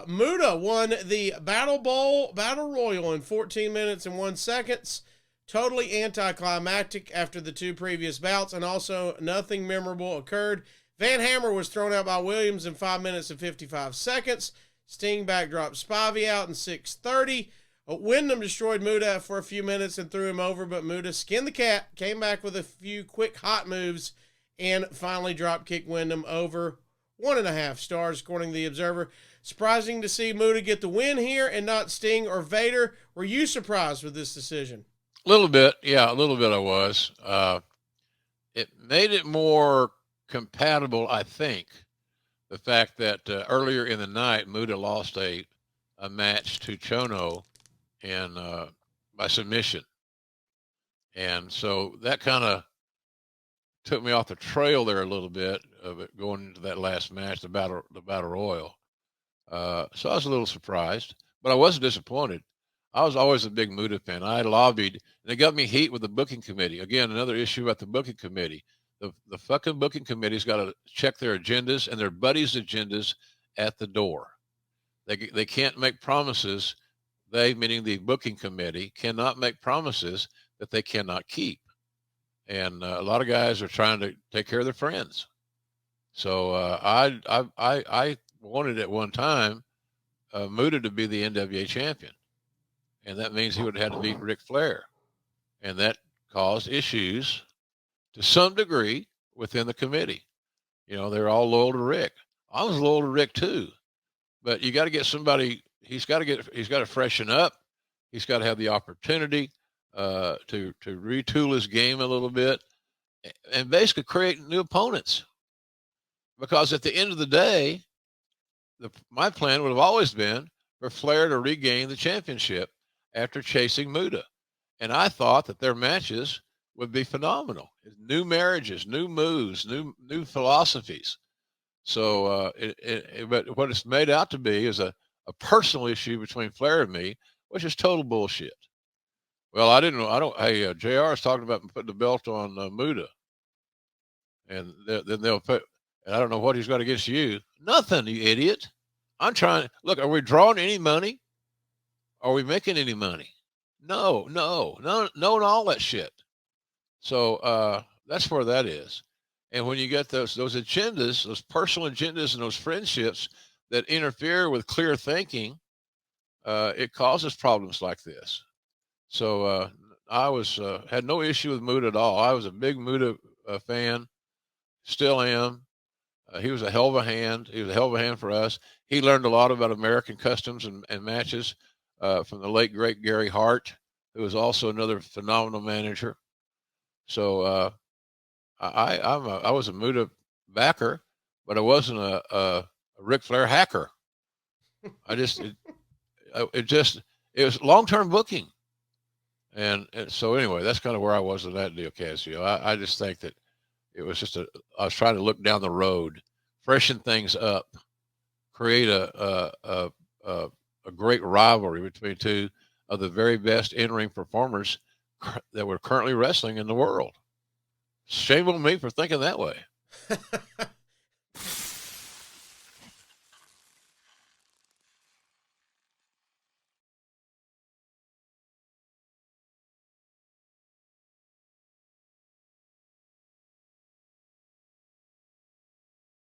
Muta won the Battle Royal in 14 minutes and 1 seconds. Totally anticlimactic after the two previous bouts, and also nothing memorable occurred. Van Hammer was thrown out by Williams in 5 minutes and 55 seconds. Sting backdropped Spivey out in 6:30. Wyndham destroyed Muta for a few minutes and threw him over, but Muta skinned the cat, came back with a few quick hot moves, and finally drop kicked Wyndham over. 1.5 stars, according to the Observer. Surprising to see Muta get the win here and not Sting or Vader. Were you surprised with this decision? A little bit, yeah, a little bit I was. It made it more compatible, I think, the fact that earlier in the night, Muta lost a match to Chono and by submission. And so that kind of took me off the trail there a little bit of it going into that last match, the battle royal. So I was a little surprised, but I wasn't disappointed. I was always a big Muta fan. I lobbied, and they got me heat with the booking committee. Again, another issue about the booking committee. The fucking booking committee's got to check their agendas and their buddies' agendas at the door. They can't make promises. They, meaning the booking committee, cannot make promises that they cannot keep. And a lot of guys are trying to take care of their friends. So I wanted at one time Muta to be the NWA champion, and that means he would have had to beat Ric Flair, and that caused issues to some degree within the committee. You know, they're all loyal to Rick. I was loyal to Rick too, but you got to get somebody. He's got to freshen up. He's got to have the opportunity to retool his game a little bit and basically create new opponents. Because at the end of the day, my plan would have always been for Flair to regain the championship after chasing Muta. And I thought that their matches would be phenomenal. New marriages, new moves, new philosophies. So, but what it's made out to be is a personal issue between Flair and me, which is total bullshit. Well, hey, JR is talking about putting the belt on Muta. And then they'll put, and I don't know what he's got against you. Nothing, you idiot. I'm trying. Look, are we drawing any money? Are we making any money? No, and all that shit. So that's where that is. And when you get those agendas, those personal agendas and those friendships that interfere with clear thinking, it causes problems like this. So I had no issue with Muta at all. I was a big Muta fan, still am. He was a hell of a hand. He was a hell of a hand for us. He learned a lot about American customs and matches from the late, great Gary Hart, who was also another phenomenal manager. So I was a Muta backer, but I wasn't a Ric Flair hacker. It was long-term booking. And so anyway, that's kind of where I was in that deal, Casio. I just think that it was just I was trying to look down the road, freshen things up, create a great rivalry between two of the very best in-ring performers that were currently wrestling in the world. Shame on me for thinking that way.